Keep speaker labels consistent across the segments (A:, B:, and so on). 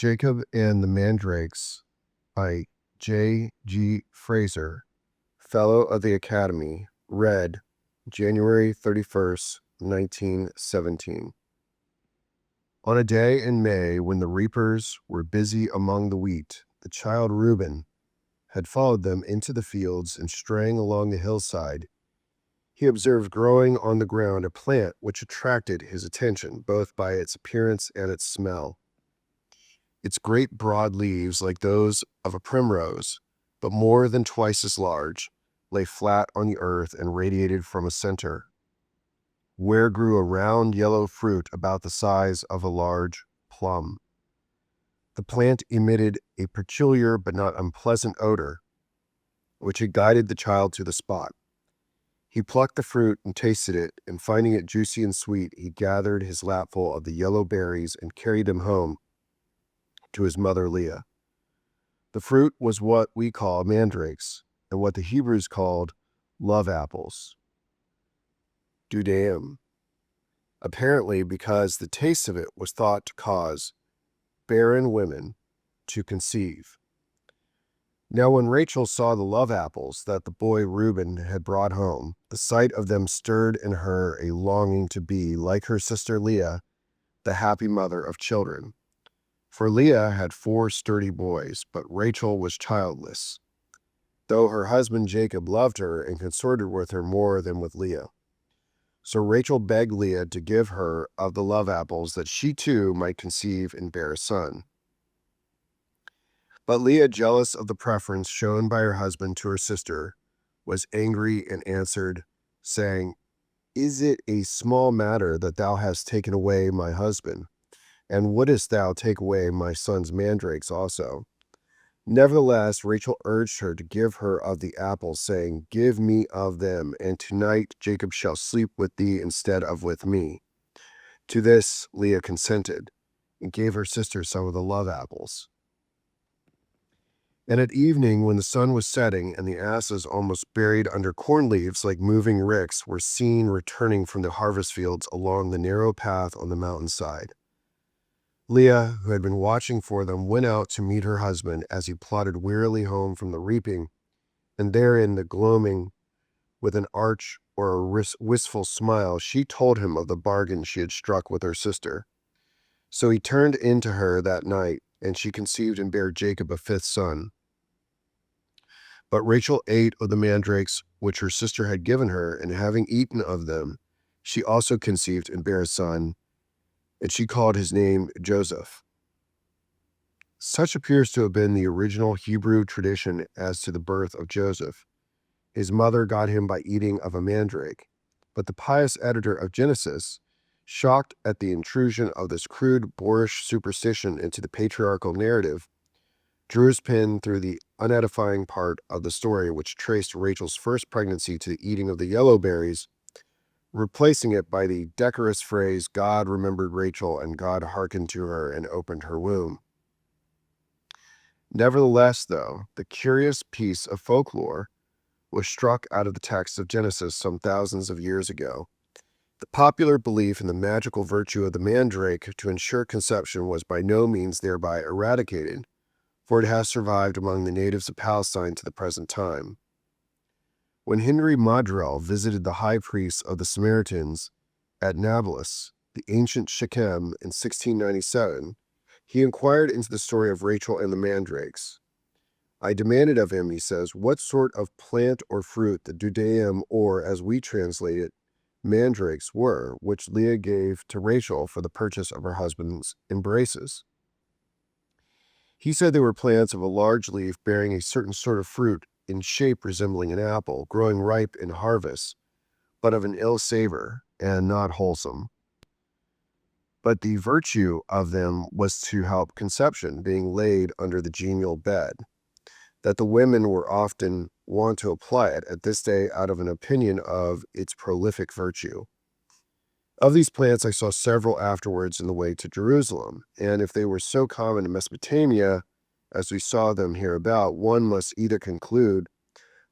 A: Jacob and the Mandrakes by J. G. Frazer, Fellow of the Academy, read January 31st, 1917. On a day in May when the reapers were busy among the wheat, the child Reuben had followed them into the fields, and straying along the hillside, he observed growing on the ground a plant which attracted his attention both by its appearance and its smell. Its great broad leaves, like those of a primrose, but more than twice as large, lay flat on the earth and radiated from a center, where grew a round yellow fruit about the size of a large plum. The plant emitted a peculiar but not unpleasant odor, which had guided the child to the spot. He plucked the fruit and tasted it, and finding it juicy and sweet, he gathered his lapful of the yellow berries and carried them home to his mother Leah. The fruit was what we call mandrakes, and what the Hebrews called love apples, dudaim, apparently because the taste of it was thought to cause barren women to conceive. Now when Rachel saw the love apples that the boy Reuben had brought home, the sight of them stirred in her a longing to be, like her sister Leah, the happy mother of children. For Leah had 4 sturdy boys, but Rachel was childless, though her husband Jacob loved her and consorted with her more than with Leah. So Rachel begged Leah to give her of the love apples, that she too might conceive and bear a son. But Leah, jealous of the preference shown by her husband to her sister, was angry and answered, saying, "Is it a small matter that thou hast taken away my husband? And wouldest thou take away my son's mandrakes also?" Nevertheless, Rachel urged her to give her of the apples, saying, "Give me of them, and tonight Jacob shall sleep with thee instead of with me." To this Leah consented, and gave her sister some of the love apples. And at evening, when the sun was setting, and the asses, almost buried under corn leaves like moving ricks, were seen returning from the harvest fields along the narrow path on the mountainside, Leah, who had been watching for them, went out to meet her husband as he plodded wearily home from the reaping, and there in the gloaming, with an arch or a wistful smile, she told him of the bargain she had struck with her sister. So he turned into her that night, and she conceived and bare Jacob a 5th son. But Rachel ate of the mandrakes which her sister had given her, and having eaten of them, she also conceived and bare a son, and she called his name Joseph. Such appears to have been the original Hebrew tradition as to the birth of Joseph. His mother got him by eating of a mandrake, but the pious editor of Genesis, shocked at the intrusion of this crude, boorish superstition into the patriarchal narrative, drew his pen through the unedifying part of the story which traced Rachel's first pregnancy to the eating of the yellow berries, replacing it by the decorous phrase, "God remembered Rachel, and God hearkened to her and opened her womb." Nevertheless, though, the curious piece of folklore was struck out of the text of Genesis some thousands of years ago, the popular belief in the magical virtue of the mandrake to ensure conception was by no means thereby eradicated, for it has survived among the natives of Palestine to the present time. When Henry Madrell visited the high priests of the Samaritans at Nablus, the ancient Shechem, in 1697, he inquired into the story of Rachel and the mandrakes. "I demanded of him," he says, "what sort of plant or fruit the dudaim, or, as we translate it, mandrakes, were, which Leah gave to Rachel for the purchase of her husband's embraces. He said they were plants of a large leaf, bearing a certain sort of fruit, in shape resembling an apple, growing ripe in harvest, but of an ill savor, and not wholesome. But the virtue of them was to help conception, being laid under the genial bed, that the women were often wont to apply it at this day out of an opinion of its prolific virtue. Of these plants I saw several afterwards in the way to Jerusalem, and if they were so common in Mesopotamia as we saw them hereabout, one must either conclude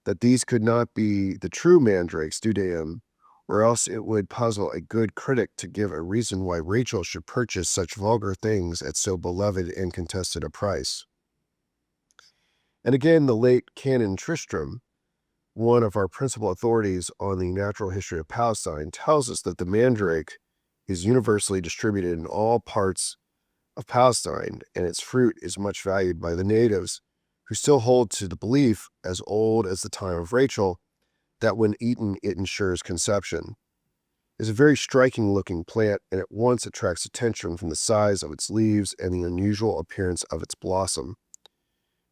A: that these could not be the true mandrakes, dudaim, or else it would puzzle a good critic to give a reason why Rachel should purchase such vulgar things at so beloved and contested a price. And again, the late Canon Tristram, one of our principal authorities on the natural history of Palestine, tells us that the mandrake is universally distributed in all parts of Palestine, and its fruit is much valued by the natives, who still hold to the belief, as old as the time of Rachel, that when eaten it ensures conception. It is a very striking looking plant, and at once attracts attention from the size of its leaves and the unusual appearance of its blossom.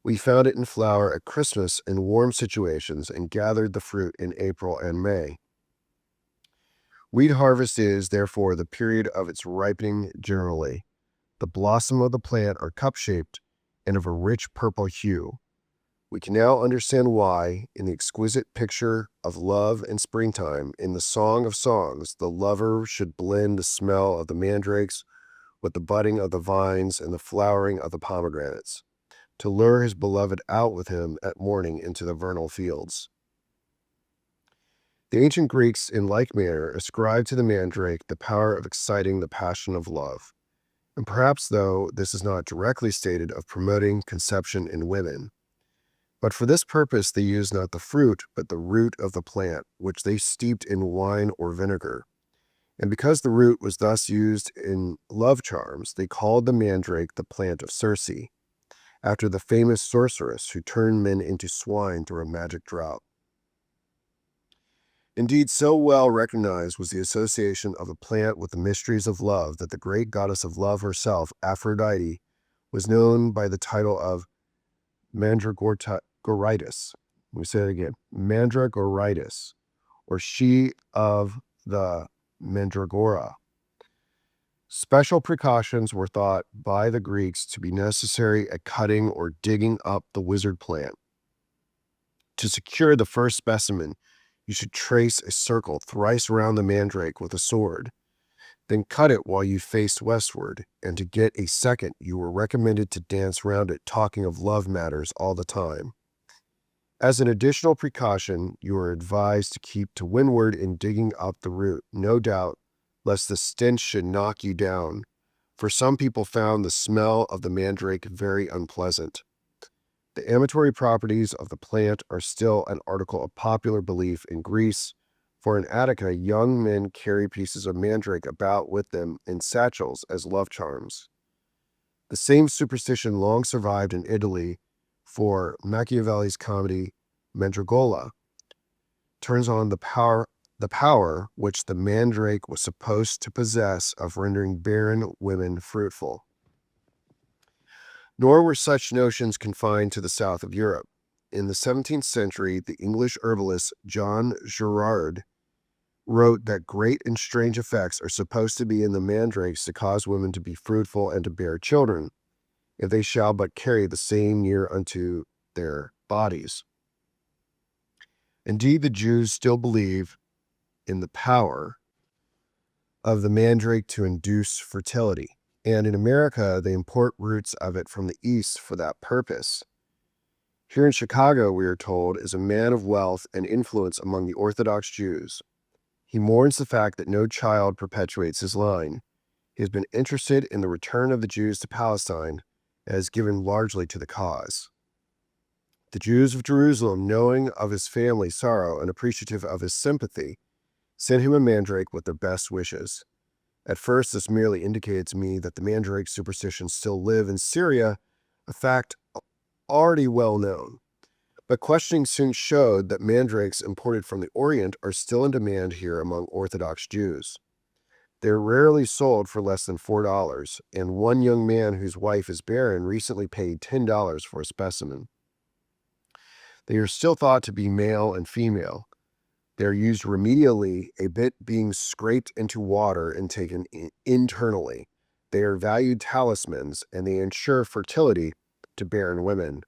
A: We found it in flower at Christmas in warm situations and gathered the fruit in April and May. Wheat harvest is, therefore, the period of its ripening generally. The blossom of the plant are cup-shaped and of a rich purple hue. We can now understand why, in the exquisite picture of love and springtime, in the Song of Songs, the lover should blend the smell of the mandrakes with the budding of the vines and the flowering of the pomegranates, to lure his beloved out with him at morning into the vernal fields. The ancient Greeks, in like manner, ascribed to the mandrake the power of exciting the passion of love, and perhaps, though this is not directly stated, of promoting conception in women. But for this purpose they used not the fruit, but the root of the plant, which they steeped in wine or vinegar. And because the root was thus used in love charms, they called the mandrake the plant of Circe, after the famous sorceress who turned men into swine through a magic draught. Indeed, so well recognized was the association of the plant with the mysteries of love that the great goddess of love herself, Aphrodite, was known by the title of Mandragoritis. Let me say it again. Mandragoritis, or she of the Mandragora. Special precautions were thought by the Greeks to be necessary at cutting or digging up the wizard plant. To secure the first specimen, you should trace a circle thrice around the mandrake with a sword. Then cut it while you faced westward, and to get a second, you were recommended to dance round it, talking of love matters all the time. As an additional precaution, you are advised to keep to windward in digging up the root, no doubt, lest the stench should knock you down, for some people found the smell of the mandrake very unpleasant. The amatory properties of the plant are still an article of popular belief in Greece, for in Attica young men carry pieces of mandrake about with them in satchels as love charms. The same superstition long survived in Italy, for Machiavelli's comedy Mandragola turns on the power which the mandrake was supposed to possess of rendering barren women fruitful. Nor were such notions confined to the south of Europe. In the 17th century, the English herbalist John Gerard wrote that great and strange effects are supposed to be in the mandrakes to cause women to be fruitful and to bear children, if they shall but carry the same near unto their bodies. Indeed, the Jews still believe in the power of the mandrake to induce fertility, and in America they import roots of it from the East for that purpose. Here in Chicago, we are told, is a man of wealth and influence among the Orthodox Jews. He mourns the fact that no child perpetuates his line. He has been interested in the return of the Jews to Palestine and has given largely to the cause. The Jews of Jerusalem, knowing of his family's sorrow and appreciative of his sympathy, sent him a mandrake with their best wishes. At first, this merely indicated to me that the mandrake superstitions still live in Syria, a fact already well known. But questioning soon showed that mandrakes imported from the Orient are still in demand here among Orthodox Jews. They are rarely sold for less than $4, and one young man whose wife is barren recently paid $10 for a specimen. They are still thought to be male and female. They are used remedially, a bit being scraped into water and taken internally. They are valued talismans, and they ensure fertility to barren women.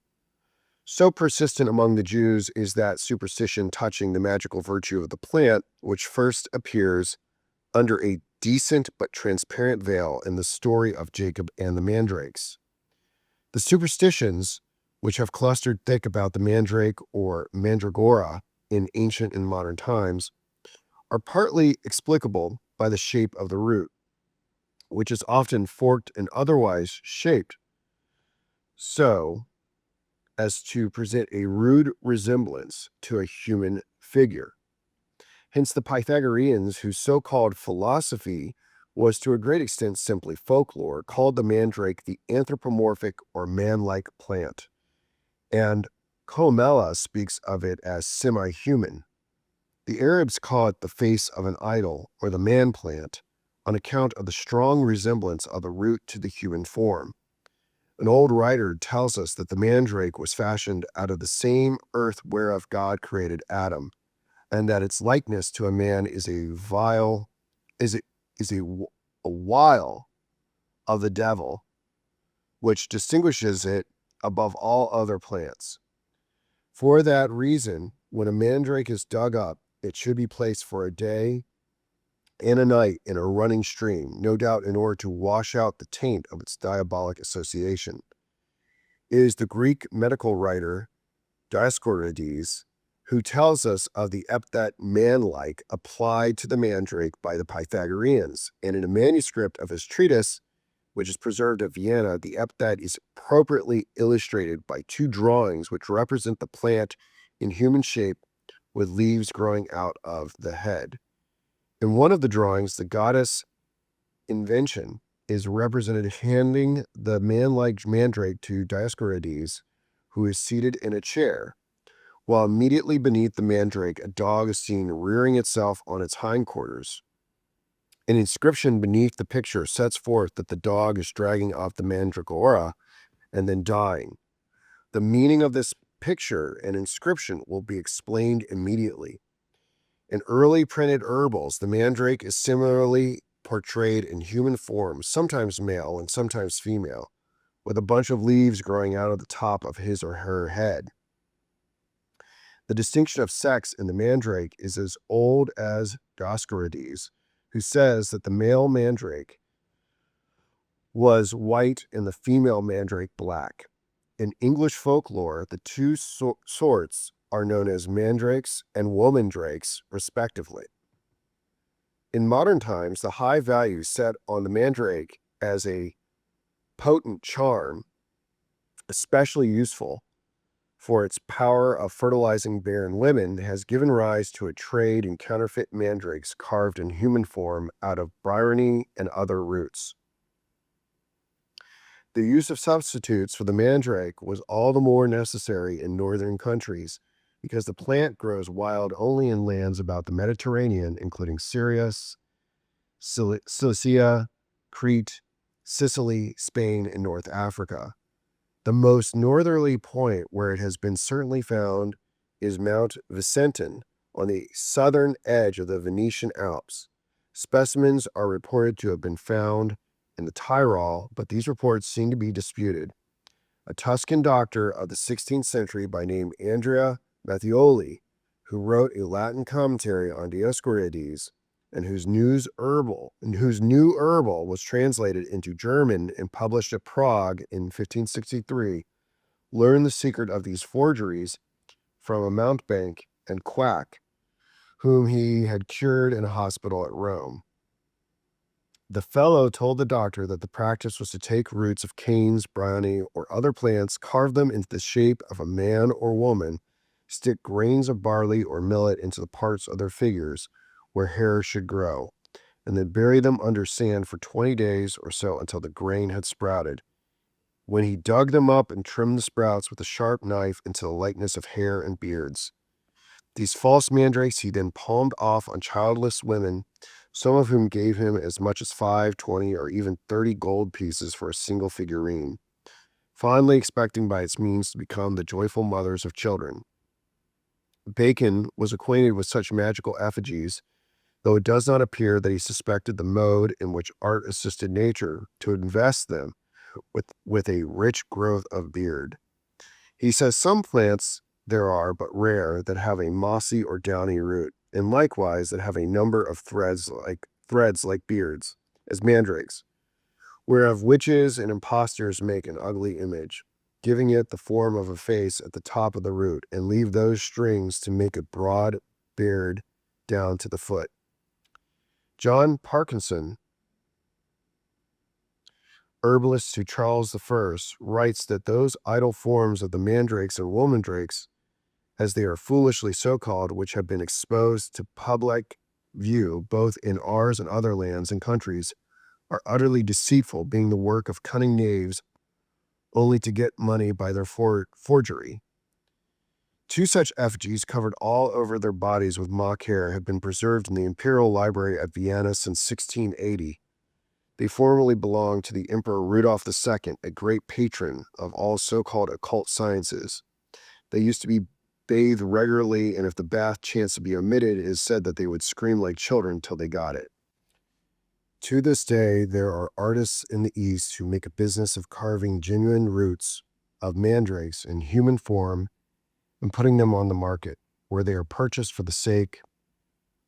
A: So persistent among the Jews is that superstition touching the magical virtue of the plant, which first appears under a decent but transparent veil in the story of Jacob and the mandrakes. The superstitions, which have clustered thick about the mandrake or mandragora in ancient and modern times, are partly explicable by the shape of the root, which is often forked and otherwise shaped so as to present a rude resemblance to a human figure. Hence, the Pythagoreans, whose so-called philosophy was to a great extent simply folklore, called the mandrake the anthropomorphic or man-like plant, and Columella speaks of it as semi-human. The Arabs call it the face of an idol, or the man plant, on account of the strong resemblance of the root to the human form. An old writer tells us that the mandrake was fashioned out of the same earth whereof God created Adam, and that its likeness to a man is a wile of the devil, which distinguishes it above all other plants. For that reason, when a mandrake is dug up, it should be placed for a day and a night in a running stream, no doubt in order to wash out the taint of its diabolic association. It is the Greek medical writer Dioscorides who tells us of the epithet man-like applied to the mandrake by the Pythagoreans, and in a manuscript of his treatise, which is preserved at Vienna, the epithet is appropriately illustrated by two drawings which represent the plant in human shape with leaves growing out of the head. In one of the drawings, the goddess Invention is represented handing the man-like mandrake to Dioscorides, who is seated in a chair, while immediately beneath the mandrake a dog is seen rearing itself on its hindquarters. An inscription beneath the picture sets forth that the dog is dragging off the mandragora and then dying. The meaning of this picture and inscription will be explained immediately. In early printed herbals, the mandrake is similarly portrayed in human form, sometimes male and sometimes female, with a bunch of leaves growing out of the top of his or her head. The distinction of sex in the mandrake is as old as Dioscorides, who says that the male mandrake was white and the female mandrake black. In English folklore, the two sorts are known as mandrakes and womandrakes, respectively. In modern times, the high value set on the mandrake as a potent charm, especially useful for its power of fertilizing barren women, has given rise to a trade in counterfeit mandrakes carved in human form out of bryony and other roots. The use of substitutes for the mandrake was all the more necessary in northern countries because the plant grows wild only in lands about the Mediterranean, including Syria, Cilicia, Crete, Sicily, Spain, and North Africa. The most northerly point where it has been certainly found is Mount Vicentin on the southern edge of the Venetian Alps. Specimens are reported to have been found in the Tyrol, but these reports seem to be disputed. A Tuscan doctor of the 16th century by name Andrea Mattioli, who wrote a Latin commentary on Dioscorides, and whose new herbal was translated into German and published at Prague in 1563, learned the secret of these forgeries from a mountebank and quack, whom he had cured in a hospital at Rome. The fellow told the doctor that the practice was to take roots of canes, bryony, or other plants, carve them into the shape of a man or woman, stick grains of barley or millet into the parts of their figures where hair should grow, and then bury them under sand for 20 days or so until the grain had sprouted, when he dug them up and trimmed the sprouts with a sharp knife into the likeness of hair and beards. These false mandrakes he then palmed off on childless women, some of whom gave him as much as 5, 20, or even 30 gold pieces for a single figurine, fondly expecting by its means to become the joyful mothers of children. Bacon was acquainted with such magical effigies, though it does not appear that he suspected the mode in which art assisted nature to invest them with a rich growth of beard. He says some plants there are, but rare, that have a mossy or downy root, and likewise that have a number of threads like beards, as mandrakes, whereof witches and impostors make an ugly image, giving it the form of a face at the top of the root, and leave those strings to make a broad beard down to the foot. John Parkinson, herbalist to Charles I, writes that those idle forms of the mandrakes and womandrakes, as they are foolishly so called, which have been exposed to public view both in ours and other lands and countries, are utterly deceitful, being the work of cunning knaves only to get money by their forgery. Two such effigies, covered all over their bodies with mock hair, have been preserved in the Imperial Library at Vienna since 1680. They formerly belonged to the Emperor Rudolph II, a great patron of all so-called occult sciences. They used to be bathed regularly, and if the bath chanced to be omitted, it is said that they would scream like children till they got it. To this day, there are artists in the East who make a business of carving genuine roots of mandrakes in human form and putting them on the market, where they are purchased for the sake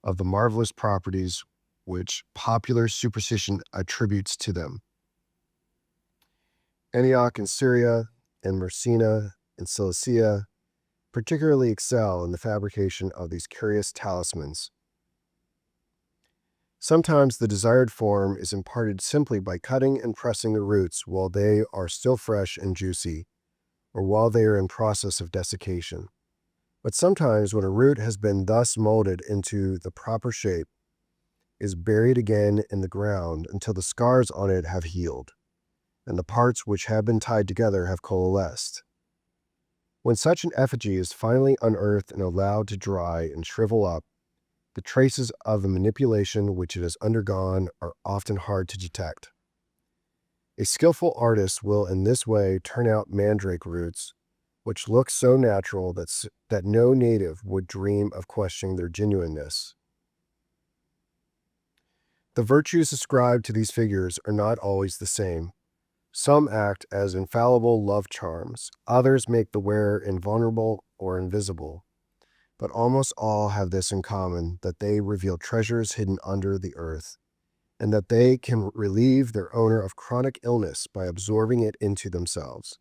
A: of the marvelous properties which popular superstition attributes to them. Antioch in Syria and Messina in Cilicia particularly excel in the fabrication of these curious talismans. Sometimes the desired form is imparted simply by cutting and pressing the roots while they are still fresh and juicy, or while they are in process of desiccation. But sometimes when a root has been thus molded into the proper shape, is buried again in the ground until the scars on it have healed, and the parts which have been tied together have coalesced. When such an effigy is finally unearthed and allowed to dry and shrivel up, the traces of the manipulation which it has undergone are often hard to detect. A skillful artist will in this way turn out mandrake roots, which look so natural that no native would dream of questioning their genuineness. The virtues ascribed to these figures are not always the same. Some act as infallible love charms, others make the wearer invulnerable or invisible, but almost all have this in common, that they reveal treasures hidden under the earth, and that they can relieve their owner of chronic illness by absorbing it into themselves.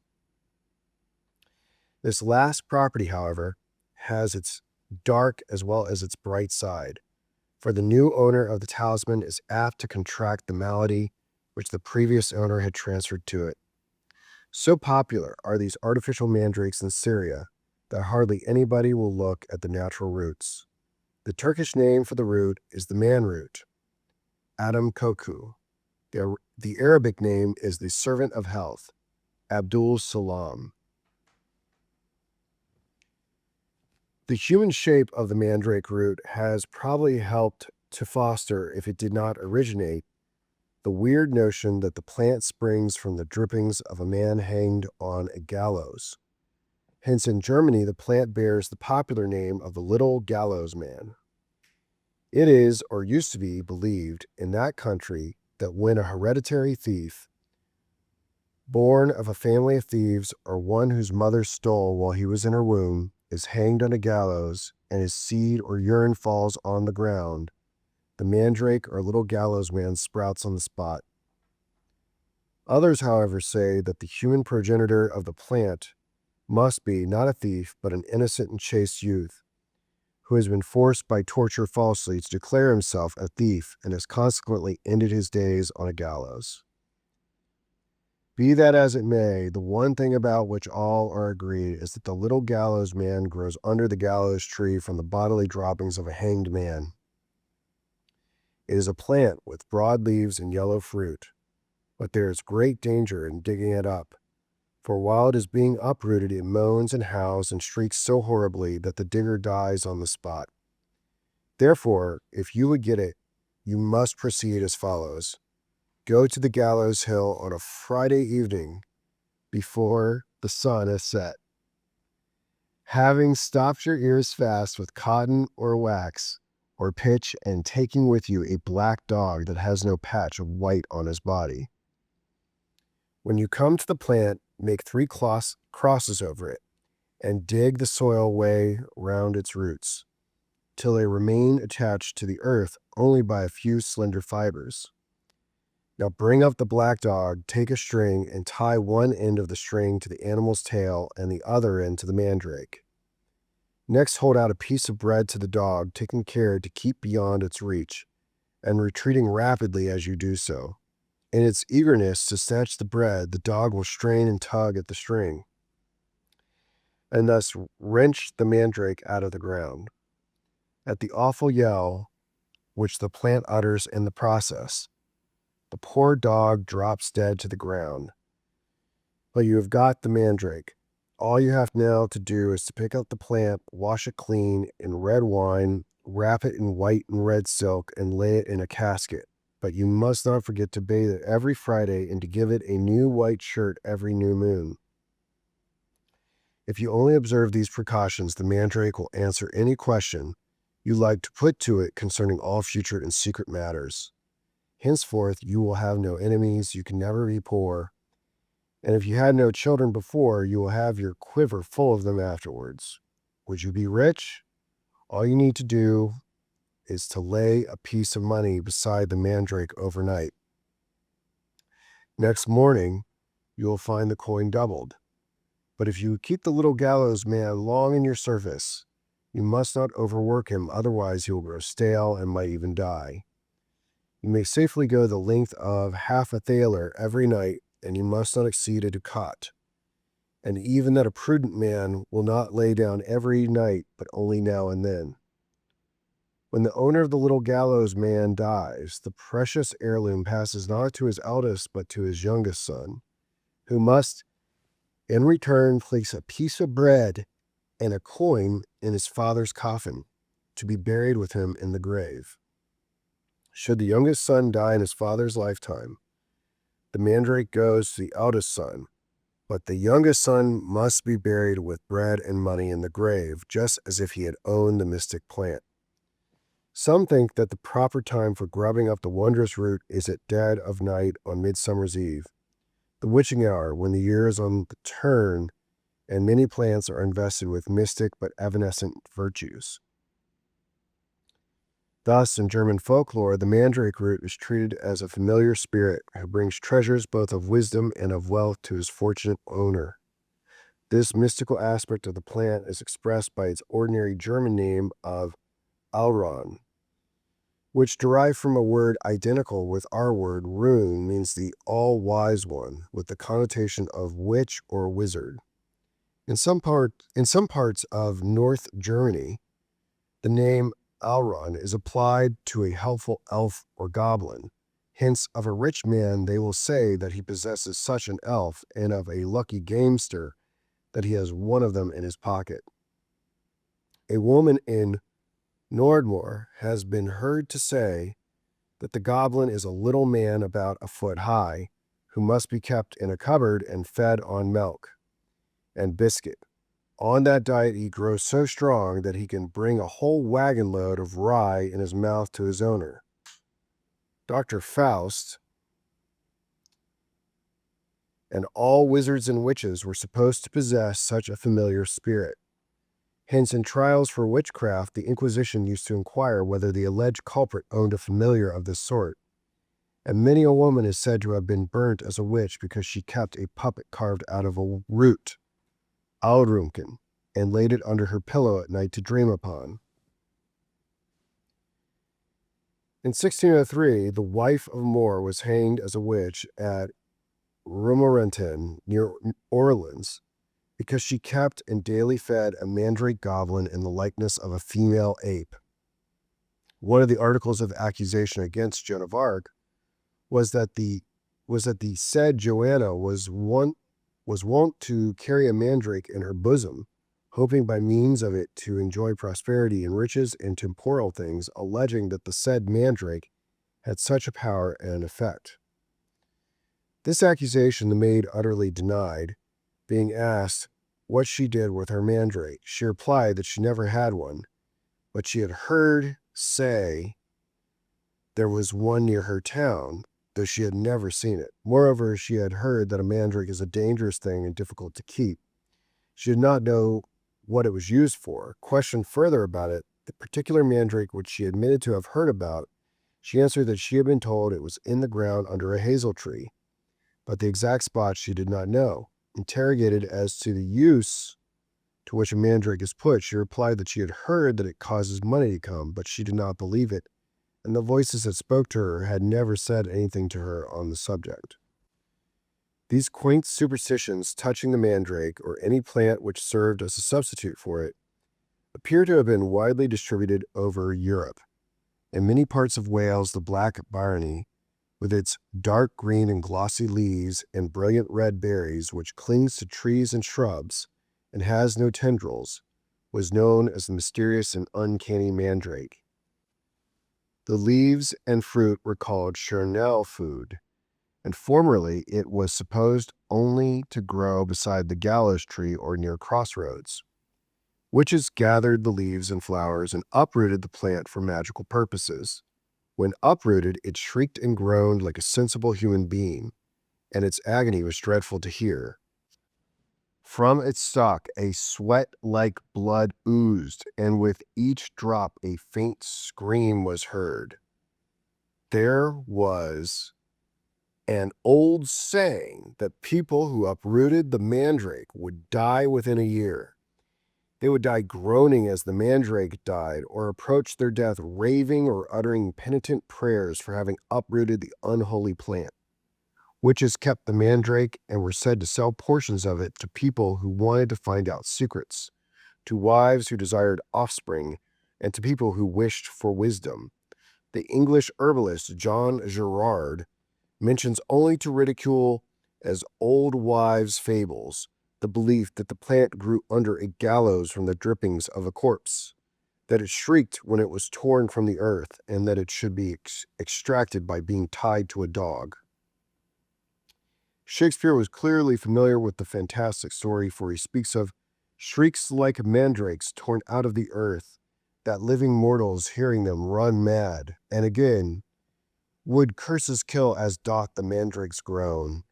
A: This last property, however, has its dark as well as its bright side, for the new owner of the talisman is apt to contract the malady which the previous owner had transferred to it. So popular are these artificial mandrakes in Syria that hardly anybody will look at the natural roots. The Turkish name for the root is the man root, Adam Koku. The Arabic name is the servant of health, Abdul Salam. The human shape of the mandrake root has probably helped to foster, if it did not originate, the weird notion that the plant springs from the drippings of a man hanged on a gallows. Hence, in Germany, the plant bears the popular name of the little gallows man. It is, or used to be, believed in that country that when a hereditary thief, born of a family of thieves, or one whose mother stole while he was in her womb, is hanged on a gallows, and his seed or urine falls on the ground, the mandrake or little gallows man sprouts on the spot. Others, however, say that the human progenitor of the plant must be not a thief, but an innocent and chaste youth, who has been forced by torture falsely to declare himself a thief and has consequently ended his days on a gallows. Be that as it may, the one thing about which all are agreed is that the little gallows man grows under the gallows tree from the bodily droppings of a hanged man. It is a plant with broad leaves and yellow fruit, but there is great danger in digging it up, for while it is being uprooted, it moans and howls and shrieks so horribly that the digger dies on the spot. Therefore, if you would get it, you must proceed as follows. Go to the gallows hill on a Friday evening before the sun has set. Having stopped your ears fast with cotton or wax or pitch, and taking with you a black dog that has no patch of white on his body. When you come to the plant, make 3 crosses over it, and dig the soil way round its roots, till they remain attached to the earth only by a few slender fibers. Now bring up the black dog, take a string, and tie one end of the string to the animal's tail and the other end to the mandrake. Next hold out a piece of bread to the dog, taking care to keep beyond its reach, and retreating rapidly as you do so. In its eagerness to snatch the bread, the dog will strain and tug at the string, and thus wrench the mandrake out of the ground. At the awful yell which the plant utters in the process, the poor dog drops dead to the ground. But you have got the mandrake. All you have now to do is to pick up the plant, wash it clean in red wine, wrap it in white and red silk, and lay it in a casket. But you must not forget to bathe it every Friday and to give it a new white shirt every new moon. If you only observe these precautions, the mandrake will answer any question you like to put to it concerning all future and secret matters. Henceforth, you will have no enemies, you can never be poor, and if you had no children before, you will have your quiver full of them afterwards. Would you be rich? All you need to do is to lay a piece of money beside the mandrake overnight. Next morning, you will find the coin doubled. But if you keep the little gallows man long in your service, you must not overwork him, otherwise he will grow stale and might even die. You may safely go the length of half a thaler every night, and you must not exceed a ducat. And even that a prudent man will not lay down every night, but only now and then. When the owner of the little gallows man dies, the precious heirloom passes not to his eldest, but to his youngest son, who must, in return, place a piece of bread and a coin in his father's coffin, to be buried with him in the grave. Should the youngest son die in his father's lifetime, the mandrake goes to the eldest son, but the youngest son must be buried with bread and money in the grave, just as if he had owned the mystic plant. Some think that the proper time for grubbing up the wondrous root is at dead of night on Midsummer's Eve, the witching hour when the year is on the turn and many plants are invested with mystic but evanescent virtues. Thus, in German folklore, the mandrake root is treated as a familiar spirit who brings treasures both of wisdom and of wealth to his fortunate owner. This mystical aspect of the plant is expressed by its ordinary German name of Alron, which, derived from a word identical with our word rune, means the all-wise one, with the connotation of witch or wizard. In some parts of North Germany, the name Alron is applied to a helpful elf or goblin. Hence, of a rich man they will say that he possesses such an elf, and of a lucky gamester that he has one of them in his pocket. A woman in Nordmoor has been heard to say that the goblin is a little man about a foot high, who must be kept in a cupboard and fed on milk and biscuit. On that diet he grows so strong that he can bring a whole wagon load of rye in his mouth to his owner. Dr. Faust and all wizards and witches were supposed to possess such a familiar spirit. Hence, in trials for witchcraft, the Inquisition used to inquire whether the alleged culprit owned a familiar of this sort, and many a woman is said to have been burnt as a witch because she kept a puppet carved out of a root, Aurunken, and laid it under her pillow at night to dream upon. In 1603, the wife of Moore was hanged as a witch at Romorantin, near Orleans, because she kept and daily fed a mandrake goblin in the likeness of a female ape. One of the articles of accusation against Joan of Arc was that the said Joanna was wont to carry a mandrake in her bosom, hoping by means of it to enjoy prosperity and riches and temporal things, alleging that the said mandrake had such a power and effect. This accusation the maid utterly denied. Being asked what she did with her mandrake, she replied that she never had one, but she had heard say there was one near her town, though she had never seen it. Moreover, she had heard that a mandrake is a dangerous thing and difficult to keep. She did not know what it was used for. Questioned further about it, the particular mandrake which she admitted to have heard about, she answered that she had been told it was in the ground under a hazel tree, but the exact spot she did not know. Interrogated as to the use to which a mandrake is put, she replied that she had heard that it causes money to come, but she did not believe it, and the voices that spoke to her had never said anything to her on the subject. These quaint superstitions touching the mandrake, or any plant which served as a substitute for it, appear to have been widely distributed over Europe. In many parts of Wales, the black bryony, with its dark green and glossy leaves and brilliant red berries, which clings to trees and shrubs and has no tendrils, was known as the mysterious and uncanny mandrake. The leaves and fruit were called chernel food, and formerly it was supposed only to grow beside the gallows tree or near crossroads. Witches gathered the leaves and flowers and uprooted the plant for magical purposes. When uprooted, it shrieked and groaned like a sensible human being, and its agony was dreadful to hear. From its stalk a sweat-like blood oozed, and with each drop a faint scream was heard. There was an old saying that people who uprooted the mandrake would die within a year. They would die groaning as the mandrake died, or approach their death raving or uttering penitent prayers for having uprooted the unholy plant. Witches kept the mandrake and were said to sell portions of it to people who wanted to find out secrets, to wives who desired offspring, and to people who wished for wisdom. The English herbalist John Gerard mentions only to ridicule as old wives' fables the belief that the plant grew under a gallows from the drippings of a corpse, that it shrieked when it was torn from the earth, and that it should be extracted by being tied to a dog. Shakespeare was clearly familiar with the fantastic story, for he speaks of shrieks like mandrakes torn out of the earth, that living mortals hearing them run mad, and again, would curses kill as doth the mandrake's groan.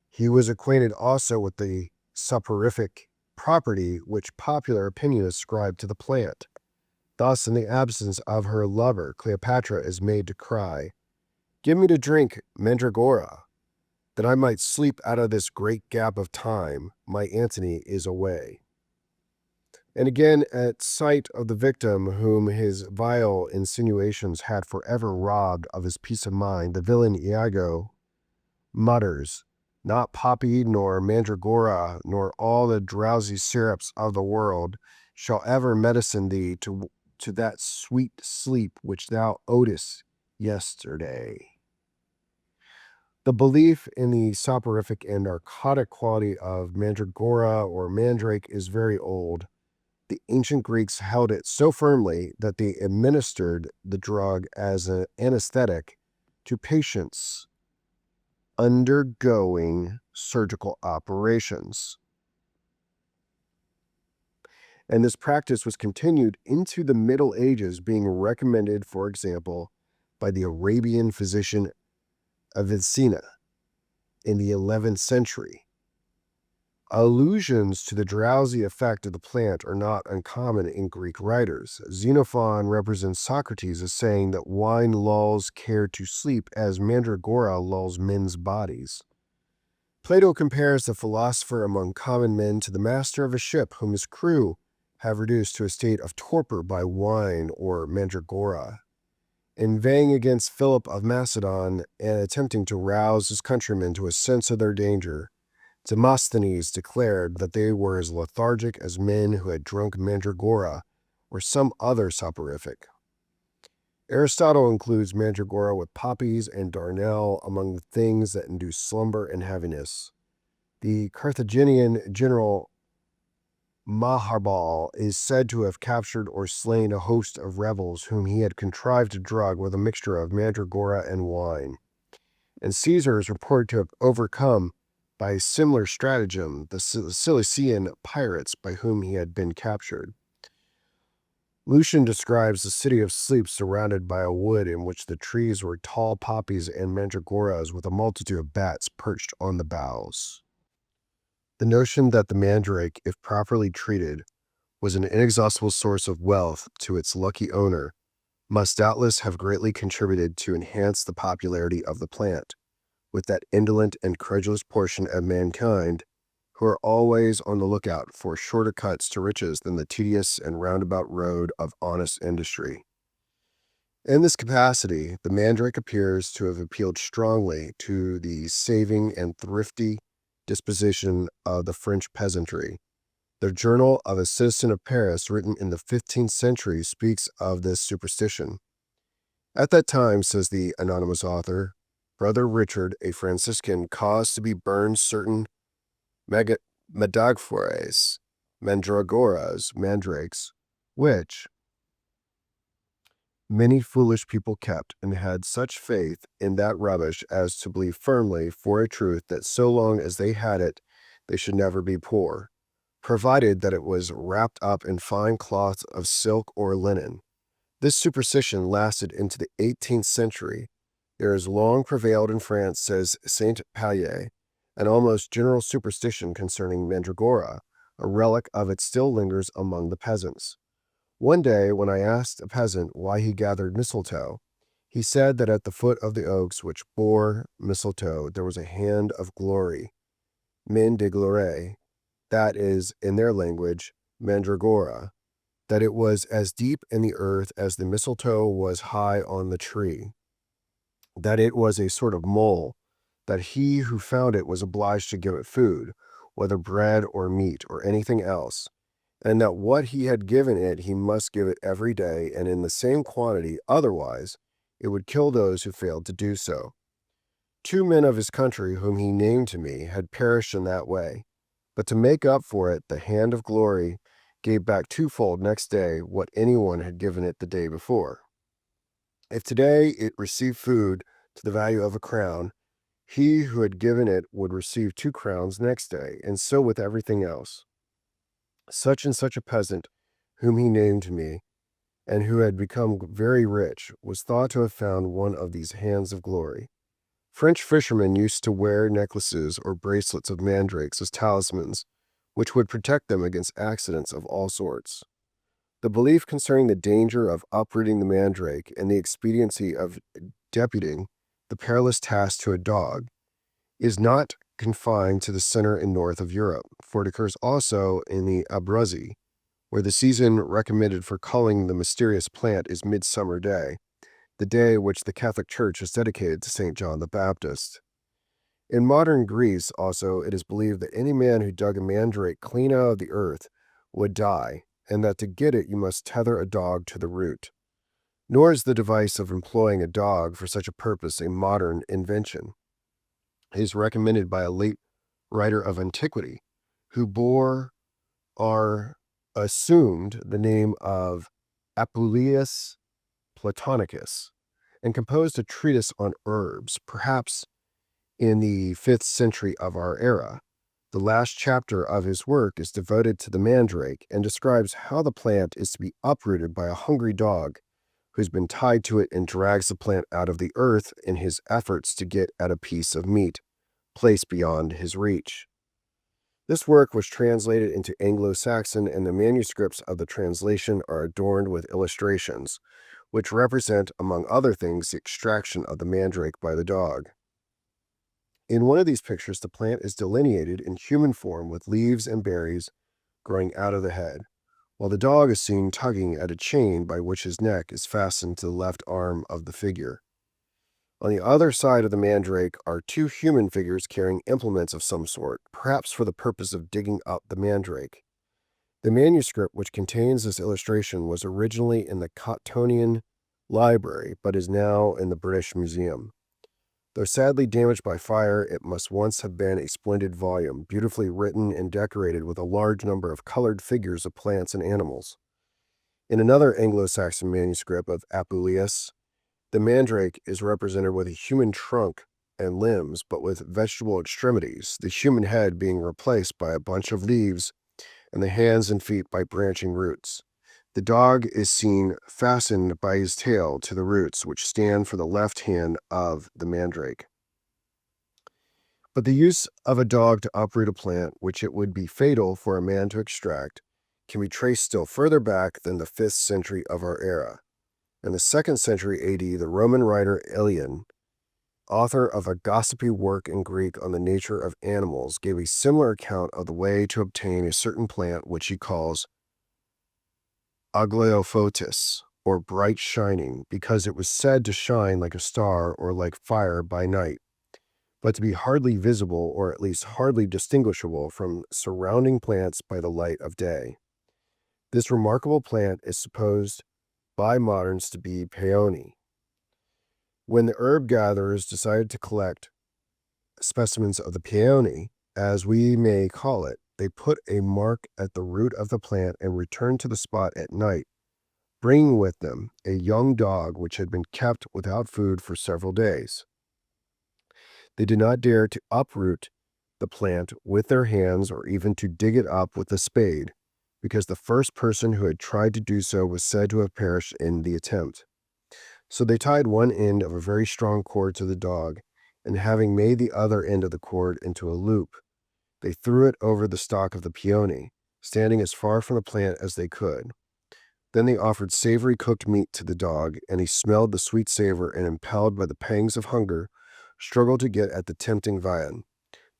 A: He was acquainted also with the soporific property which popular opinion ascribed to the plant. Thus, in the absence of her lover, Cleopatra is made to cry, "Give me to drink mandragora, that I might sleep out of this great gap of time. My Antony is away." And again, at sight of the victim whom his vile insinuations had forever robbed of his peace of mind, the villain Iago mutters, "Not poppy, nor mandragora, nor all the drowsy syrups of the world shall ever medicine thee to that sweet sleep which thou owedst yesterday." The belief in the soporific and narcotic quality of mandragora or mandrake is very old. The ancient Greeks held it so firmly that they administered the drug as an anesthetic to patients undergoing surgical operations. And this practice was continued into the Middle Ages, being recommended, for example, by the Arabian physician Avicenna in the 11th century. Allusions to the drowsy effect of the plant are not uncommon in Greek writers. Xenophon represents Socrates as saying that wine lulls care to sleep as mandragora lulls men's bodies. Plato compares the philosopher among common men to the master of a ship whom his crew have reduced to a state of torpor by wine or mandragora. Inveighing against Philip of Macedon and attempting to rouse his countrymen to a sense of their danger, Demosthenes declared that they were as lethargic as men who had drunk mandragora or some other soporific. Aristotle includes mandragora with poppies and darnel among the things that induce slumber and heaviness. The Carthaginian general Maharbal is said to have captured or slain a host of rebels whom he had contrived to drug with a mixture of mandragora and wine. And Caesar is reported to have overcome by a similar stratagem the Cilician pirates by whom he had been captured. Lucian describes the city of sleep surrounded by a wood in which the trees were tall poppies and mandragoras with a multitude of bats perched on the boughs. The notion that the mandrake, if properly treated, was an inexhaustible source of wealth to its lucky owner must doubtless have greatly contributed to enhance the popularity of the plant with that indolent and credulous portion of mankind who are always on the lookout for shorter cuts to riches than the tedious and roundabout road of honest industry. In this capacity, the mandrake appears to have appealed strongly to the saving and thrifty disposition of the French peasantry. The Journal of a Citizen of Paris, written in the 15th century, speaks of this superstition. At that time, says the anonymous author, Brother Richard, a Franciscan, caused to be burned certain medagfores, mandragoras, mandrakes, which many foolish people kept, and had such faith in that rubbish as to believe firmly for a truth that so long as they had it, they should never be poor, provided that it was wrapped up in fine cloth of silk or linen. This superstition lasted into the 18th century. There has long prevailed in France, says Saint Pallier, an almost general superstition concerning mandragora. A relic of it still lingers among the peasants. One day, when I asked a peasant why he gathered mistletoe, he said that at the foot of the oaks which bore mistletoe there was a hand of glory, main de gloire, that is, in their language, mandragora, that it was as deep in the earth as the mistletoe was high on the tree, that it was a sort of mole, that he who found it was obliged to give it food, whether bread or meat or anything else, and that what he had given it he must give it every day and in the same quantity, otherwise it would kill those who failed to do so. 2 men of his country, whom he named to me, had perished in that way, but to make up for it, the hand of glory gave back twofold next day what anyone had given it the day before. If today it received food to the value of a crown, he who had given it would receive 2 crowns next day, and so with everything else. Such and such a peasant, whom he named to me, and who had become very rich, was thought to have found one of these hands of glory. French fishermen used to wear necklaces or bracelets of mandrakes as talismans, which would protect them against accidents of all sorts. The belief concerning the danger of uprooting the mandrake and the expediency of deputing the perilous task to a dog is not confined to the center and north of Europe, for it occurs also in the Abruzzi, where the season recommended for culling the mysterious plant is Midsummer Day, the day which the Catholic Church has dedicated to St. John the Baptist. In modern Greece, also, it is believed that any man who dug a mandrake clean out of the earth would die, and that to get it you must tether a dog to the root. Nor is the device of employing a dog for such a purpose a modern invention. It is recommended by a late writer of antiquity, who bore or assumed the name of Apuleius Platonicus, and composed a treatise on herbs, perhaps in the 5th century of our era. The last chapter of his work is devoted to the mandrake and describes how the plant is to be uprooted by a hungry dog who's been tied to it and drags the plant out of the earth in his efforts to get at a piece of meat placed beyond his reach. This work was translated into Anglo-Saxon, and the manuscripts of the translation are adorned with illustrations, which represent, among other things, the extraction of the mandrake by the dog. In one of these pictures, the plant is delineated in human form with leaves and berries growing out of the head, while the dog is seen tugging at a chain by which his neck is fastened to the left arm of the figure. On the other side of the mandrake are 2 human figures carrying implements of some sort, perhaps for the purpose of digging up the mandrake. The manuscript which contains this illustration was originally in the Cottonian Library, but is now in the British Museum. Though sadly damaged by fire, it must once have been a splendid volume, beautifully written and decorated with a large number of colored figures of plants and animals. In another Anglo-Saxon manuscript of Apuleius, the mandrake is represented with a human trunk and limbs, but with vegetable extremities, the human head being replaced by a bunch of leaves and the hands and feet by branching roots. The dog is seen fastened by his tail to the roots, which stand for the left hand of the mandrake. But the use of a dog to uproot a plant, which it would be fatal for a man to extract, can be traced still further back than the 5th century of our era. In the 2nd century AD, the Roman writer Aelian, author of a gossipy work in Greek on the nature of animals, gave a similar account of the way to obtain a certain plant which he calls aglaophotis, or bright shining, because it was said to shine like a star or like fire by night, but to be hardly visible or at least hardly distinguishable from surrounding plants by the light of day. This remarkable plant is supposed by moderns to be peony. When the herb gatherers decided to collect specimens of the peony, as we may call it, they put a mark at the root of the plant and returned to the spot at night, bringing with them a young dog which had been kept without food for several days. They did not dare to uproot the plant with their hands or even to dig it up with a spade, because the first person who had tried to do so was said to have perished in the attempt. So they tied one end of a very strong cord to the dog, and having made the other end of the cord into a loop, they threw it over the stalk of the peony, standing as far from the plant as they could. Then they offered savory cooked meat to the dog, and he smelled the sweet savor and, impelled by the pangs of hunger, struggled to get at the tempting viand,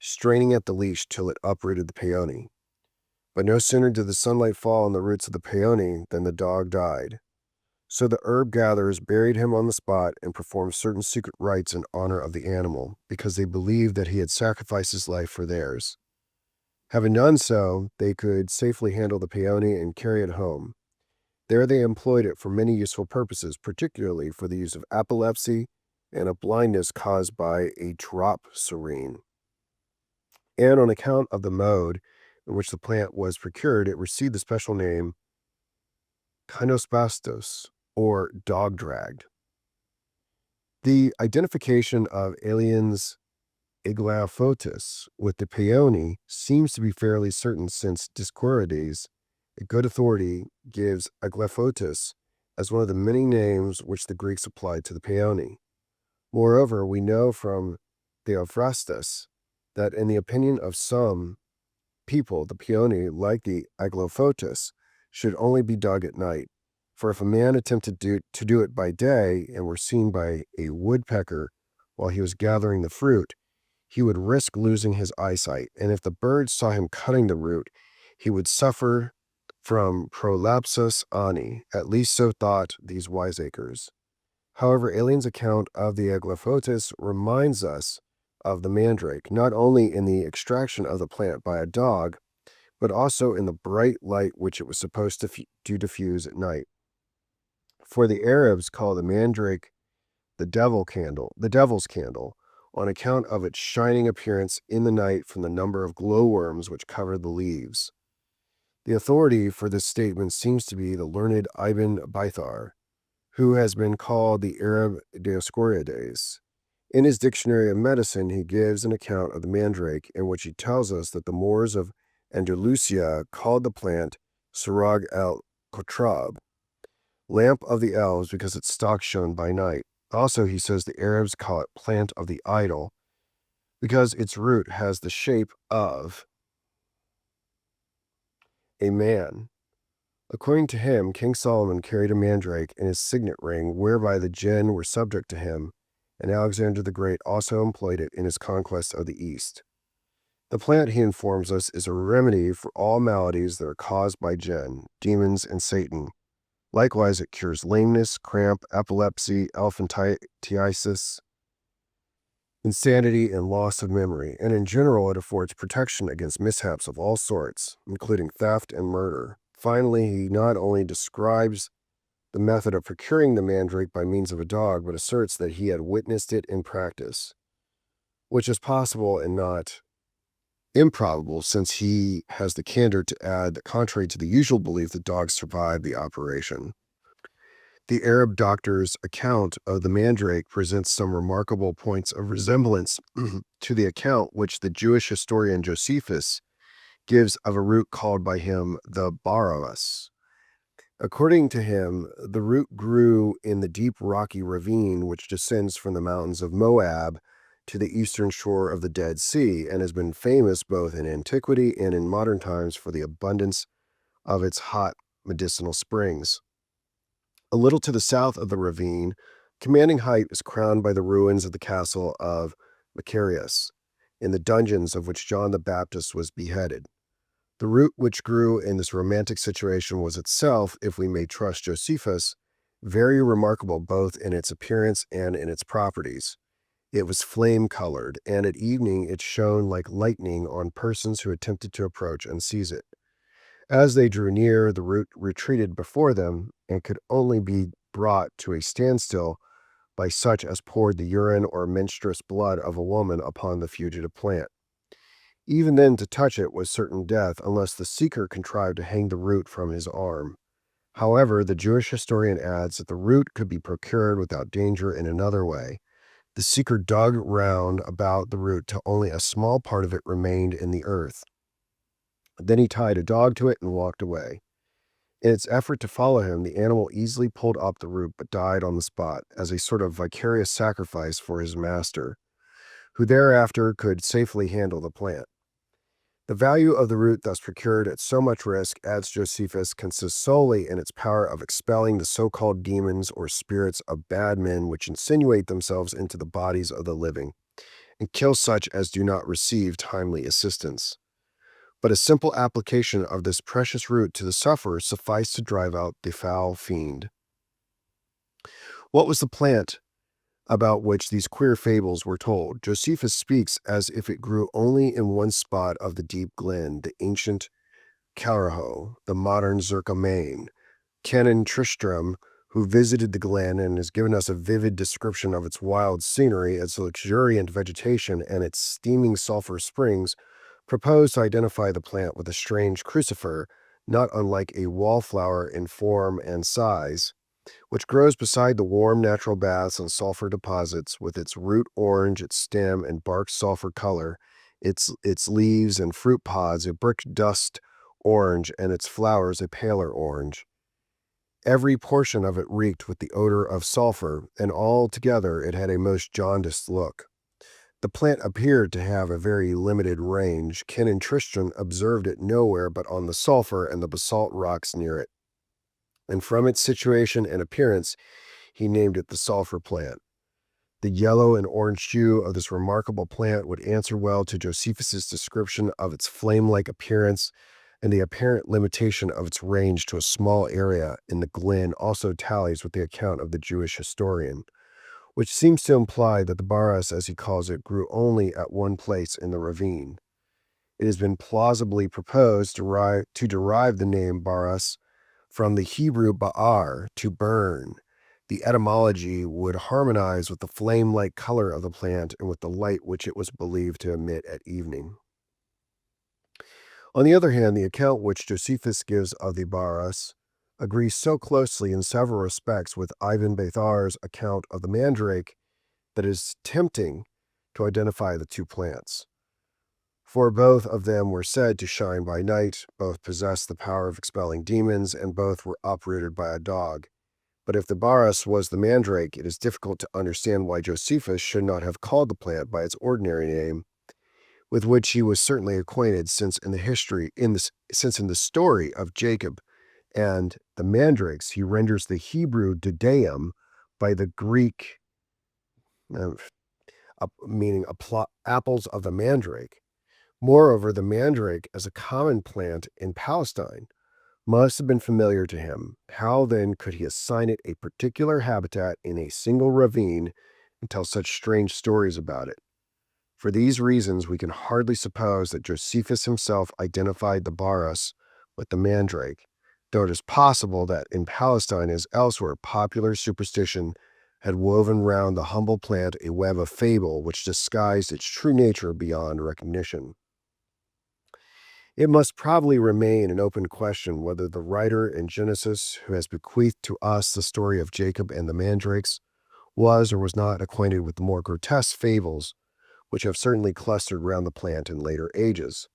A: straining at the leash till it uprooted the peony. But no sooner did the sunlight fall on the roots of the peony than the dog died. So the herb gatherers buried him on the spot and performed certain secret rites in honor of the animal, because they believed that he had sacrificed his life for theirs. Having done so, they could safely handle the peony and carry it home. There they employed it for many useful purposes, particularly for the use of epilepsy and a blindness caused by a drop serene. And on account of the mode in which the plant was procured, it received the special name kynospastos, or dog-dragged. The identification of aliens Iglaphotis with the peony seems to be fairly certain, since Dioscorides, a good authority, gives Iglaphotis as one of the many names which the Greeks applied to the peony. Moreover, we know from Theophrastus that in the opinion of some people, the peony, like the Iglaphotis, should only be dug at night. For if a man attempted to do it by day and were seen by a woodpecker while he was gathering the fruit, he would risk losing his eyesight, and if the birds saw him cutting the root, he would suffer from prolapsus ani, at least so thought these wiseacres. However, Alien's account of the Iglaphotis reminds us of the mandrake, not only in the extraction of the plant by a dog, but also in the bright light which it was supposed to diffuse at night. For the Arabs call the mandrake the devil's candle, on account of its shining appearance in the night from the number of glowworms which cover the leaves. The authority for this statement seems to be the learned Ibn Bithar, who has been called the Arab Dioscorides. In his Dictionary of Medicine, he gives an account of the mandrake, in which he tells us that the Moors of Andalusia called the plant Siraj al-Kotrab, lamp of the elves, because its stalk shone by night. Also, he says the Arabs call it plant of the idol, because its root has the shape of a man. According to him, King Solomon carried a mandrake in his signet ring, whereby the jinn were subject to him, and Alexander the Great also employed it in his conquest of the East. The plant, he informs us, is a remedy for all maladies that are caused by jinn, demons, and Satan. Likewise, it cures lameness, cramp, epilepsy, elephantiasis, insanity, and loss of memory, and in general it affords protection against mishaps of all sorts, including theft and murder. Finally, he not only describes the method of procuring the mandrake by means of a dog, but asserts that he had witnessed it in practice, which is possible and not improbable, since he has the candor to add that contrary to the usual belief that dogs survived the operation. The Arab doctor's account of the mandrake presents some remarkable points of resemblance to the account which the Jewish historian Josephus gives of a root called by him the Barabbas. According to him, the root grew in the deep rocky ravine which descends from the mountains of Moab to the eastern shore of the Dead Sea, and has been famous both in antiquity and in modern times for the abundance of its hot medicinal springs. A little to the south of the ravine, commanding height, is crowned by the ruins of the castle of Macarius, in the dungeons of which John the Baptist was beheaded. The root which grew in this romantic situation was itself, if we may trust Josephus, very remarkable both in its appearance and in its properties. It was flame-colored, and at evening it shone like lightning on persons who attempted to approach and seize it. As they drew near, the root retreated before them and could only be brought to a standstill by such as poured the urine or menstruous blood of a woman upon the fugitive plant. Even then, to touch it was certain death unless the seeker contrived to hang the root from his arm. However, the Jewish historian adds that the root could be procured without danger in another way. The seeker dug round about the root till only a small part of it remained in the earth. Then he tied a dog to it and walked away. In its effort to follow him, the animal easily pulled up the root but died on the spot as a sort of vicarious sacrifice for his master, who thereafter could safely handle the plant. The value of the root thus procured at so much risk, adds Josephus, consists solely in its power of expelling the so-called demons or spirits of bad men which insinuate themselves into the bodies of the living, and kill such as do not receive timely assistance. But a simple application of this precious root to the sufferer sufficed to drive out the foul fiend. What was the plant about which these queer fables were told? Josephus speaks as if it grew only in one spot of the deep glen, the ancient Caraho, the modern Zercomain. Canon Tristram, who visited the glen and has given us a vivid description of its wild scenery, its luxuriant vegetation, and its steaming sulphur springs, proposed to identify the plant with a strange crucifer, not unlike a wallflower in form and size, which grows beside the warm natural baths and sulphur deposits, with its root orange, its stem and bark sulphur color, its leaves and fruit pods a brick dust orange, and its flowers a paler orange. Every portion of it reeked with the odor of sulphur, and altogether it had a most jaundiced look. The plant appeared to have a very limited range. Canon Tristram observed it nowhere but on the sulphur and the basalt rocks near it, and from its situation and appearance he named it the sulphur plant. The yellow and orange hue of this remarkable plant would answer well to Josephus's description of its flame-like appearance, and the apparent limitation of its range to a small area in the glen also tallies with the account of the Jewish historian, which seems to imply that the baras, as he calls it, grew only at one place in the ravine. It has been plausibly proposed to derive the name baras from the Hebrew ba'ar, to burn. The etymology would harmonize with the flame-like color of the plant and with the light which it was believed to emit at evening. On the other hand, the account which Josephus gives of the baras agrees so closely in several respects with Ibn Bathar's account of the mandrake that it is tempting to identify the two plants. For both of them were said to shine by night, both possessed the power of expelling demons, and both were uprooted by a dog. But if the baras was the mandrake, it is difficult to understand why Josephus should not have called the plant by its ordinary name, with which he was certainly acquainted, since in the story of Jacob and the mandrakes, he renders the Hebrew dudaim by the Greek, meaning apples of the mandrake. Moreover, the mandrake, as a common plant in Palestine, must have been familiar to him. How then could he assign it a particular habitat in a single ravine and tell such strange stories about it? For these reasons, we can hardly suppose that Josephus himself identified the baras with the mandrake, though it is possible that in Palestine, as elsewhere, popular superstition had woven round the humble plant a web of fable which disguised its true nature beyond recognition. It must probably remain an open question whether the writer in Genesis, who has bequeathed to us the story of Jacob and the mandrakes, was or was not acquainted with the more grotesque fables which have certainly clustered round the plant in later ages.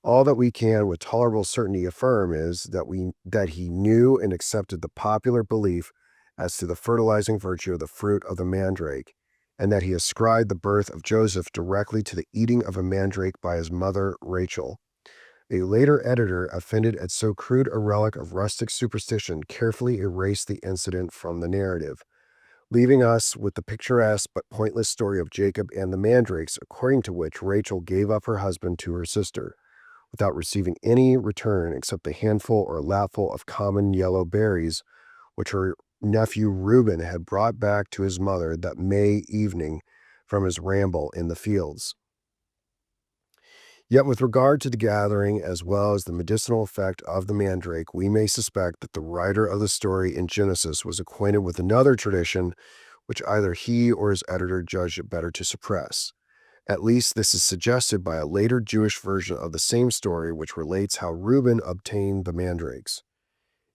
A: All that we can with tolerable certainty affirm is that he knew and accepted the popular belief as to the fertilizing virtue of the fruit of the mandrake, and that he ascribed the birth of Joseph directly to the eating of a mandrake by his mother Rachel. A later editor, offended at so crude a relic of rustic superstition, carefully erased the incident from the narrative, leaving us with the picturesque but pointless story of Jacob and the mandrakes, according to which Rachel gave up her husband to her sister, without receiving any return except the handful or lapful of common yellow berries, which nephew Reuben had brought back to his mother that May evening from his ramble in the fields. Yet with regard to the gathering as well as the medicinal effect of the mandrake, we may suspect that the writer of the story in Genesis was acquainted with another tradition which either he or his editor judged it better to suppress. At least this is suggested by a later Jewish version of the same story which relates how Reuben obtained the mandrakes.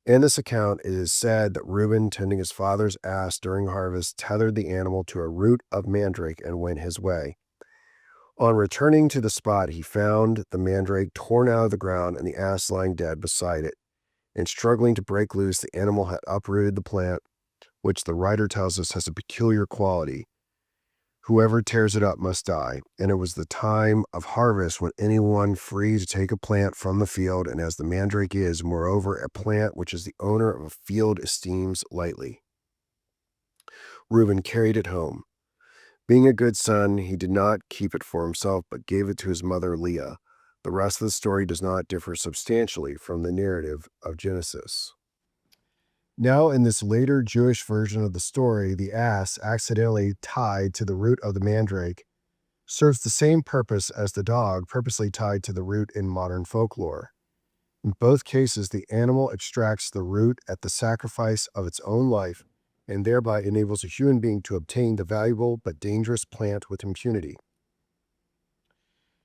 A: In this account, it is said that Reuben, tending his father's ass during harvest, tethered the animal to a root of mandrake and went his way. On returning to the spot, he found the mandrake torn out of the ground and the ass lying dead beside it. In struggling to break loose, the animal had uprooted the plant, which the writer tells us has a peculiar quality. Whoever tears it up must die, and it was the time of harvest when anyone free to take a plant from the field, and as the mandrake is, moreover, a plant which is the owner of a field esteems lightly. Reuben carried it home. Being a good son, he did not keep it for himself, but gave it to his mother Leah. The rest of the story does not differ substantially from the narrative of Genesis. Now, in this later Jewish version of the story, the ass, accidentally tied to the root of the mandrake, serves the same purpose as the dog purposely tied to the root in modern folklore. In both cases, the animal extracts the root at the sacrifice of its own life and thereby enables a human being to obtain the valuable but dangerous plant with impunity.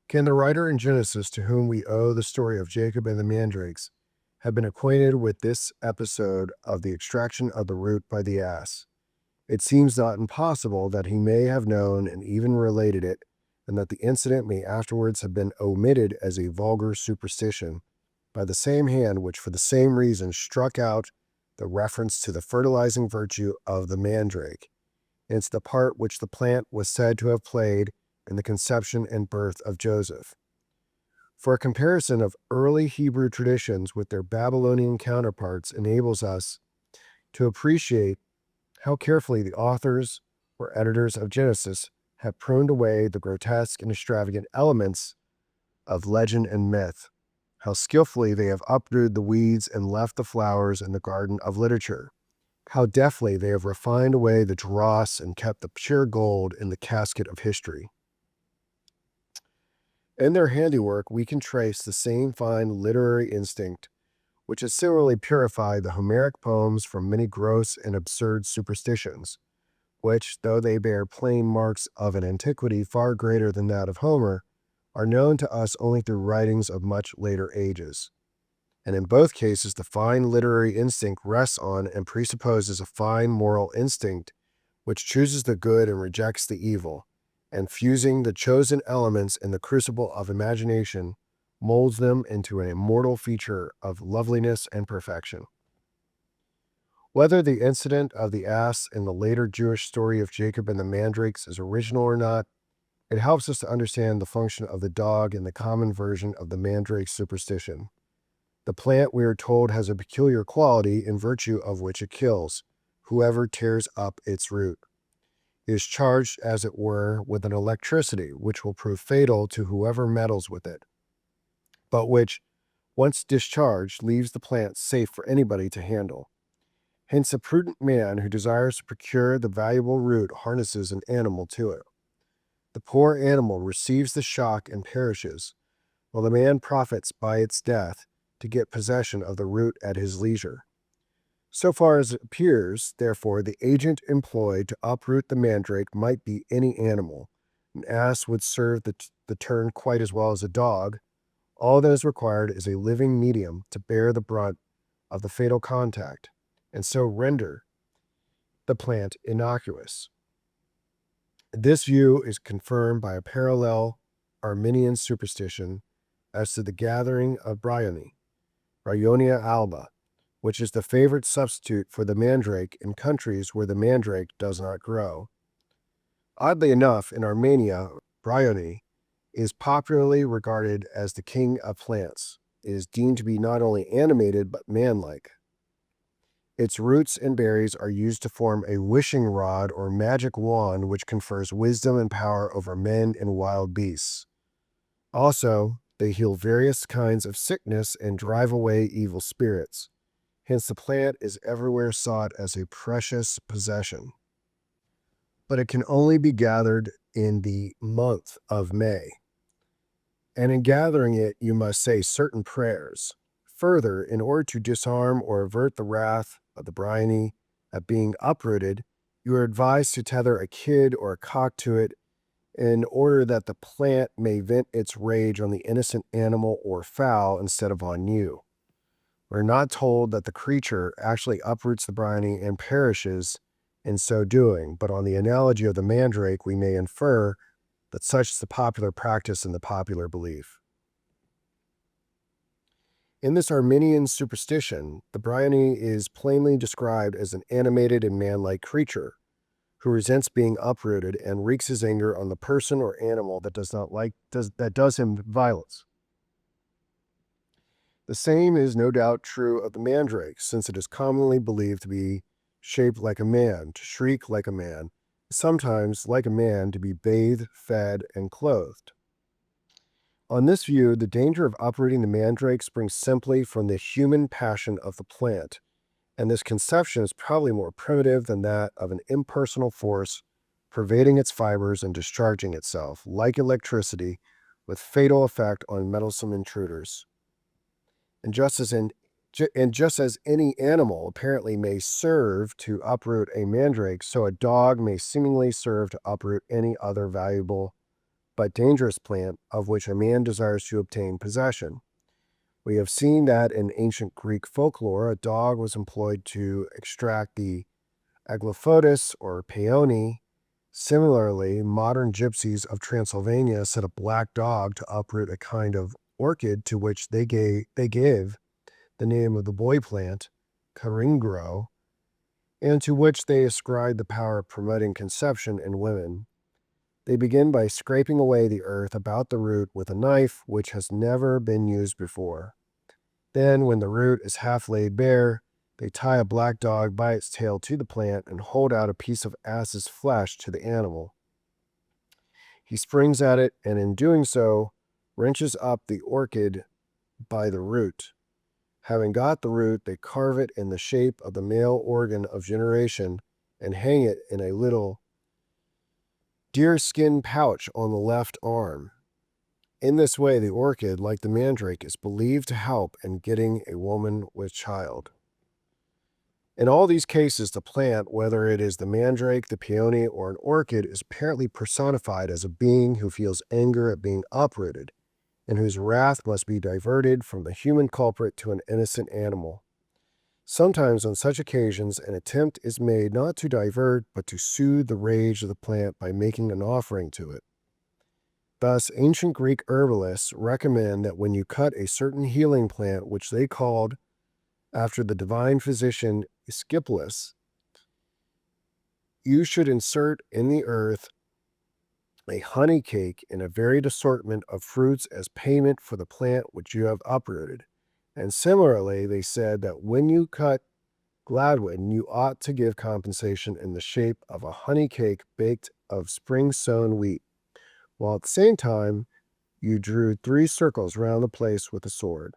A: Can the writer in Genesis, to whom we owe the story of Jacob and the mandrakes, have been acquainted with this episode of the extraction of the root by the ass? It seems not impossible that he may have known and even related it, and that the incident may afterwards have been omitted as a vulgar superstition by the same hand which for the same reason struck out the reference to the fertilizing virtue of the mandrake, and it's the part which the plant was said to have played in the conception and birth of Joseph. For a comparison of early Hebrew traditions with their Babylonian counterparts enables us to appreciate how carefully the authors or editors of Genesis have pruned away the grotesque and extravagant elements of legend and myth, how skillfully they have uprooted the weeds and left the flowers in the garden of literature, how deftly they have refined away the dross and kept the pure gold in the casket of history. In their handiwork, we can trace the same fine literary instinct which has similarly purified the Homeric poems from many gross and absurd superstitions, which, though they bear plain marks of an antiquity far greater than that of Homer, are known to us only through writings of much later ages. And in both cases, the fine literary instinct rests on and presupposes a fine moral instinct which chooses the good and rejects the evil, and fusing the chosen elements in the crucible of imagination, molds them into an immortal feature of loveliness and perfection. Whether the incident of the ass in the later Jewish story of Jacob and the mandrakes is original or not, it helps us to understand the function of the dog in the common version of the mandrake superstition. The plant, we are told, has a peculiar quality in virtue of which it kills whoever tears up its root. It is charged, as it were, with an electricity which will prove fatal to whoever meddles with it, but which, once discharged, leaves the plant safe for anybody to handle. Hence, a prudent man who desires to procure the valuable root harnesses an animal to it. The poor animal receives the shock and perishes, while the man profits by its death to get possession of the root at his leisure. So far as it appears, therefore, the agent employed to uproot the mandrake might be any animal. An ass would serve the turn quite as well as a dog. All that is required is a living medium to bear the brunt of the fatal contact, and so render the plant innocuous. This view is confirmed by a parallel Armenian superstition as to the gathering of Bryonia alba, which is the favorite substitute for the mandrake in countries where the mandrake does not grow. Oddly enough, in Armenia, Bryony is popularly regarded as the king of plants. It is deemed to be not only animated but manlike. Its roots and berries are used to form a wishing rod or magic wand which confers wisdom and power over men and wild beasts. Also, they heal various kinds of sickness and drive away evil spirits. Hence, the plant is everywhere sought as a precious possession. But it can only be gathered in the month of May. And in gathering it, you must say certain prayers. Further, in order to disarm or avert the wrath of the bryony at being uprooted, you are advised to tether a kid or a cock to it in order that the plant may vent its rage on the innocent animal or fowl instead of on you. We're not told that the creature actually uproots the bryony and perishes in so doing, but on the analogy of the mandrake, we may infer that such is the popular practice and the popular belief. In this Arminian superstition, the bryony is plainly described as an animated and man-like creature who resents being uprooted and wreaks his anger on the person or animal that does him violence. The same is no doubt true of the mandrake, since it is commonly believed to be shaped like a man, to shriek like a man, sometimes like a man, to be bathed, fed, and clothed. On this view, the danger of uprooting the mandrake springs simply from the human passion of the plant, and this conception is probably more primitive than that of an impersonal force pervading its fibers and discharging itself, like electricity, with fatal effect on meddlesome intruders. And just as any animal apparently may serve to uproot a mandrake, so a dog may seemingly serve to uproot any other valuable but dangerous plant of which a man desires to obtain possession. We have seen that in ancient Greek folklore, a dog was employed to extract the aglyphotis or peony. Similarly, modern gypsies of Transylvania set a black dog to uproot a kind of orchid to which they give the name of the boy plant, caringro, and to which they ascribe the power of promoting conception in women. They begin by scraping away the earth about the root with a knife which has never been used before. Then, when the root is half laid bare, they tie a black dog by its tail to the plant and hold out a piece of ass's flesh to the animal. He springs at it, and in doing so, wrenches up the orchid by the root. Having got the root, they carve it in the shape of the male organ of generation and hang it in a little deerskin pouch on the left arm. In this way, the orchid, like the mandrake, is believed to help in getting a woman with child. In all these cases, the plant, whether it is the mandrake, the peony, or an orchid, is apparently personified as a being who feels anger at being uprooted, and whose wrath must be diverted from the human culprit to an innocent animal. Sometimes on such occasions, an attempt is made not to divert, but to soothe the rage of the plant by making an offering to it. Thus, ancient Greek herbalists recommend that when you cut a certain healing plant, which they called, after the divine physician Asclepius, you should insert in the earth a honey cake in a varied assortment of fruits as payment for the plant which you have uprooted. And similarly, they said that when you cut gladwin, you ought to give compensation in the shape of a honey cake baked of spring-sown wheat, while at the same time you drew 3 circles round the place with a sword.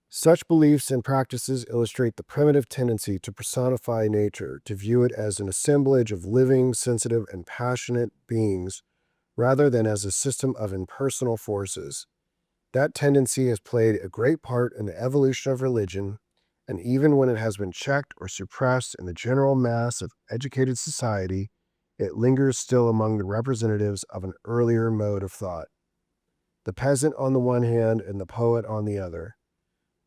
A: Such beliefs and practices illustrate the primitive tendency to personify nature, to view it as an assemblage of living, sensitive, and passionate beings, rather than as a system of impersonal forces. That tendency has played a great part in the evolution of religion, and even when it has been checked or suppressed in the general mass of educated society, it lingers still among the representatives of an earlier mode of thought. The peasant on the one hand and the poet on the other.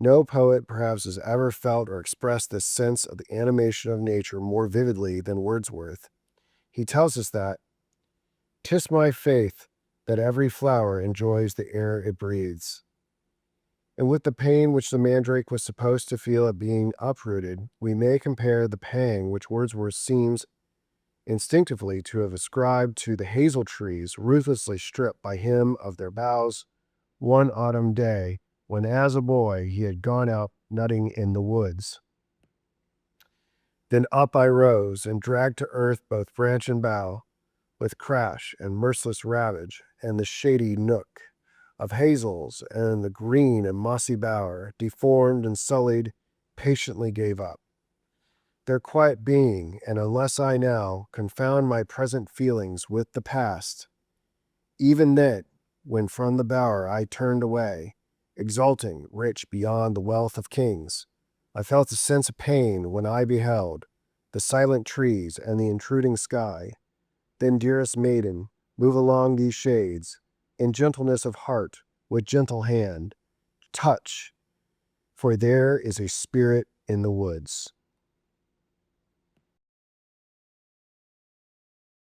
A: No poet, perhaps, has ever felt or expressed this sense of the animation of nature more vividly than Wordsworth. He tells us that, "'Tis my faith that every flower enjoys the air it breathes." And with the pain which the mandrake was supposed to feel at being uprooted, we may compare the pang which Wordsworth seems instinctively to have ascribed to the hazel trees ruthlessly stripped by him of their boughs one autumn day, when as a boy he had gone out nutting in the woods. Then up I rose, and dragged to earth both branch and bough, with crash and merciless ravage, and the shady nook, of hazels, and the green and mossy bower, deformed and sullied, patiently gave up their quiet being, and unless I now confound my present feelings with the past, even then, when from the bower I turned away, exulting, rich beyond the wealth of kings, I felt a sense of pain when I beheld the silent trees and the intruding sky. Then, dearest maiden, move along these shades, in gentleness of heart, with gentle hand, touch, for there is a spirit in the woods.